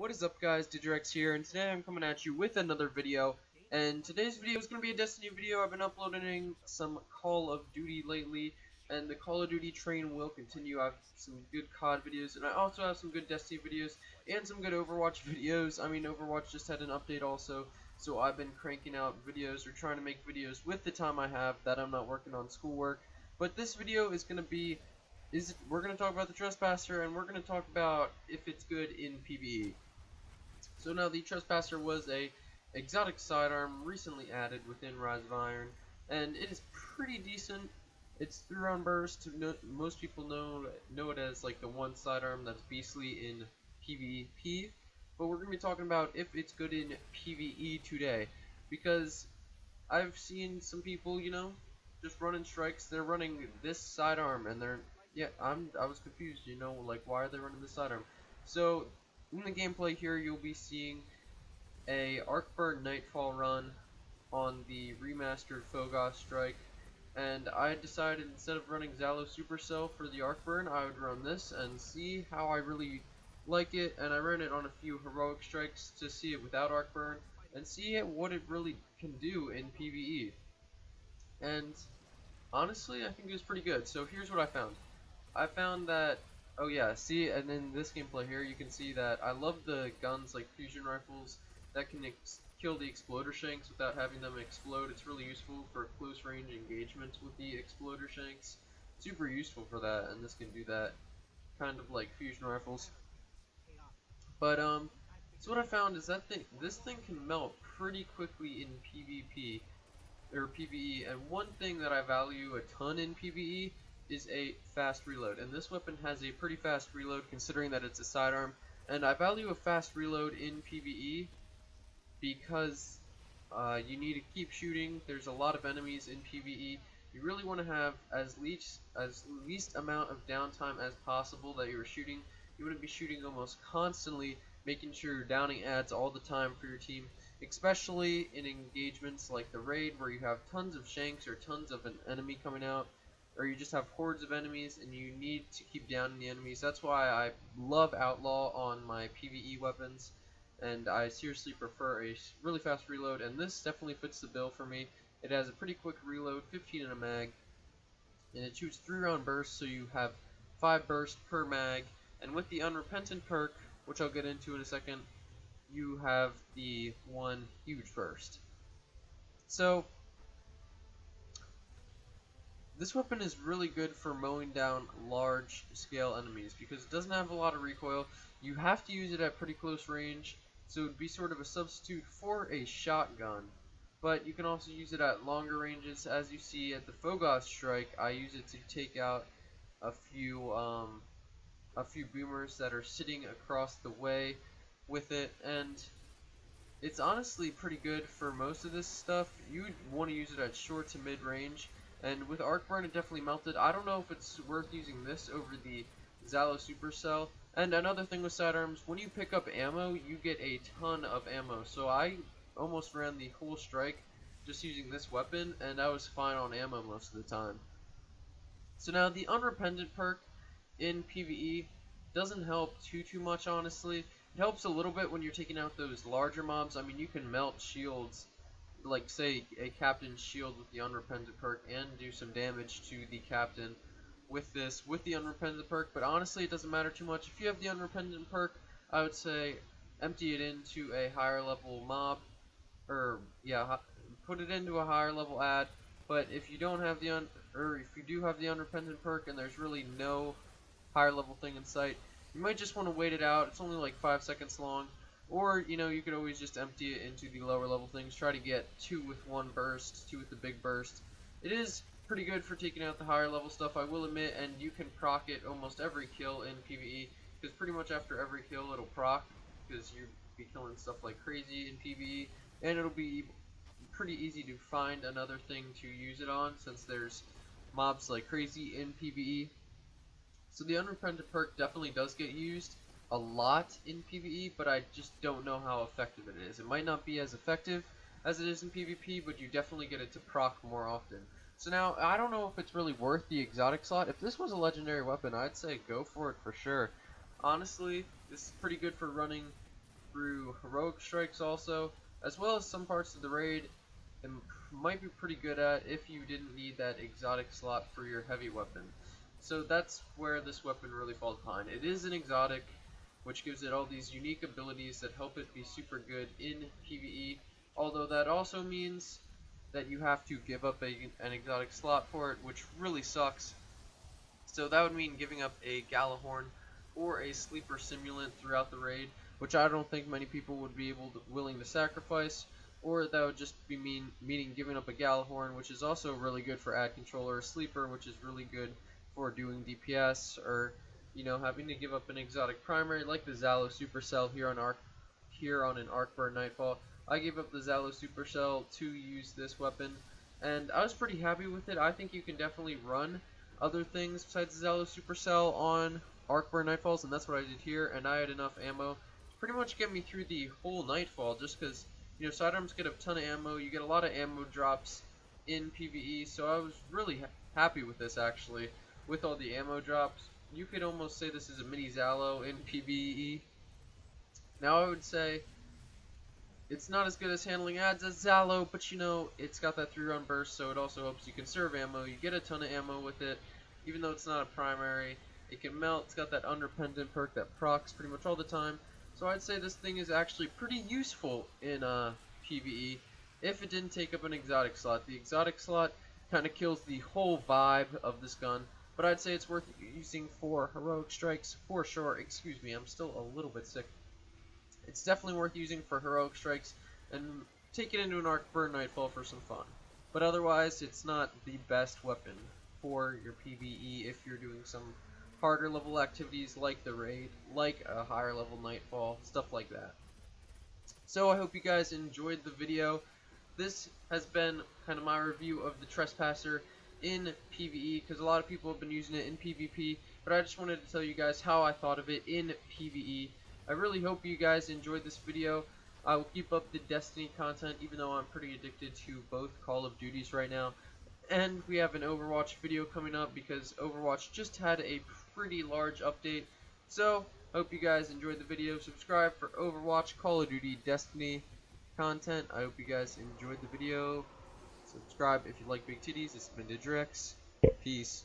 What is up, guys? Digirex here, and today I'm coming at you with another video. And today's video is going to be a Destiny video. I've been uploading some Call of Duty lately, and the Call of Duty train will continue. I have some good COD videos, and I also have some good Destiny videos, and some good Overwatch videos. I mean, Overwatch just had an update also, so I've been cranking out videos, or trying to make videos with the time I have that I'm not working on schoolwork. But this video is going to be we're going to talk about the Trespasser, and we're going to talk about if it's good in PVE. So now the Trespasser was a exotic sidearm recently added within Rise of Iron, and it is pretty decent. It's 3-round burst. Most people know it as like the one sidearm that's beastly in PvP, but we're going to be talking about if it's good in PvE today, because I've seen some people, just running strikes. They're running this sidearm, and I was confused, like, why are they running this sidearm? So in the gameplay here, you'll be seeing a Arcburn Nightfall run on the remastered Phogos strike, and I decided instead of running Zalo Supercell for the Arcburn, I would run this and see how I really like it. And I ran it on a few heroic strikes to see it without Arcburn and see what it really can do in PvE. And honestly, I think it was pretty good. So here's what I found. I found that, oh yeah, see, and in this gameplay here, you can see that I love the guns like fusion rifles that can kill the exploder shanks without having them explode. It's really useful for close range engagements with the exploder shanks. Super useful for that, and this can do that, kind of like fusion rifles. But so what I found is that this thing can melt pretty quickly in PvP or PvE, and one thing that I value a ton in PvE is a fast reload, and this weapon has a pretty fast reload considering that it's a sidearm. And I value a fast reload in PvE because you need to keep shooting. There's a lot of enemies in PvE. You really want to have as least amount of downtime as possible that you're shooting. You want to be shooting almost constantly, making sure you're downing ads all the time for your team, especially in engagements like the raid where you have tons of shanks or tons of an enemy coming out, or you just have hordes of enemies and you need to keep downing the enemies. That's why I love Outlaw on my PvE weapons, and I seriously prefer a really fast reload, and this definitely fits the bill for me. It has a pretty quick reload, 15 in a mag, and it shoots 3-round bursts, so you have 5 bursts per mag, and with the Unrepentant perk, which I'll get into in a second, you have the one huge burst. So this weapon is really good for mowing down large scale enemies because it doesn't have a lot of recoil. You have to use it at pretty close range, so it would be sort of a substitute for a shotgun. But you can also use it at longer ranges. As you see at the Phogos strike, I use it to take out a few boomers that are sitting across the way with it, and it's honestly pretty good for most of this stuff. You would want to use it at short to mid range, and with Arcburn it definitely melted. I don't know if it's worth using this over the Zalo Supercell. And another thing with sidearms, when you pick up ammo, you get a ton of ammo. So I almost ran the whole strike just using this weapon, and I was fine on ammo most of the time. So now the Unrepentant perk in PvE doesn't help too much, honestly. It helps a little bit when you're taking out those larger mobs. I mean, you can melt shields, like say a captain's shield with the Unrepentant perk, and do some damage to the captain with the Unrepentant perk. But honestly, it doesn't matter too much. If you have the Unrepentant perk, I would say empty it into a higher level mob, or yeah, put it into a higher level ad. But if you don't have if you do have the Unrepentant perk and there's really no higher level thing in sight, you might just want to wait it out. It's only like 5 seconds long, or you could always just empty it into the lower level things. Try to get 2 with 1 burst, 2 with the big burst. It is pretty good for taking out the higher level stuff, I will admit, and you can proc it almost every kill in PvE, because pretty much after every kill it'll proc, because you'll be killing stuff like crazy in PvE, and it'll be pretty easy to find another thing to use it on, since there's mobs like crazy in PvE. So the Unrepentant perk definitely does get used a lot in PvE, but I just don't know how effective it is. It might not be as effective as it is in PvP, but you definitely get it to proc more often. So now, I don't know if it's really worth the exotic slot. If this was a legendary weapon, I'd say go for it for sure. Honestly, this is pretty good for running through heroic strikes also, as well as some parts of the raid it might be pretty good at if you didn't need that exotic slot for your heavy weapon. So that's where this weapon really falls behind. It is an exotic, which gives it all these unique abilities that help it be super good in PvE, although that also means that you have to give up an exotic slot for it, which really sucks. So that would mean giving up a Galahorn or a Sleeper Simulant throughout the raid, which I don't think many people would be willing to sacrifice, or that would just be meaning giving up a Galahorn, which is also really good for ad control, or a Sleeper, which is really good for doing DPS, or having to give up an exotic primary like the Zalo Supercell here on an Arc Nightfall. I gave up the Zalo Supercell to use this weapon, and I was pretty happy with it. I think you can definitely run other things besides the Zalo Supercell on Arc Nightfalls, and that's what I did here, and I had enough ammo to pretty much get me through the whole Nightfall, just because, sidearms get a ton of ammo, you get a lot of ammo drops in PvE, so I was really happy with this, actually, with all the ammo drops. You could almost say this is a mini Zalo in PvE. Now I would say it's not as good as handling ads as Zalo, but it's got that 3-run burst, so it also helps you conserve ammo. You get a ton of ammo with it, even though it's not a primary. It can melt, it's got that Underpendant perk that procs pretty much all the time. So I'd say this thing is actually pretty useful in PvE if it didn't take up an exotic slot. The exotic slot kind of kills the whole vibe of this gun, but I'd say it's worth using for heroic strikes for sure. Excuse me, I'm still a little bit sick. It's definitely worth using for heroic strikes, and take it into an Arc Nightfall for some fun. But otherwise, it's not the best weapon for your PvE if you're doing some harder level activities like the raid, like a higher level Nightfall, stuff like that. So I hope you guys enjoyed the video. This has been kind of my review of the Trespasser in PvE, because a lot of people have been using it in PvP, but I just wanted to tell you guys how I thought of it in PvE. I really hope you guys enjoyed this video. I will keep up the Destiny content, even though I'm pretty addicted to both Call of Duties right now. And we have an Overwatch video coming up, because Overwatch just had a pretty large update. So, hope you guys enjoyed the video. Subscribe for Overwatch, Call of Duty, Destiny content. I hope you guys enjoyed the video. Subscribe if you like big titties. This has been Digrex. Peace.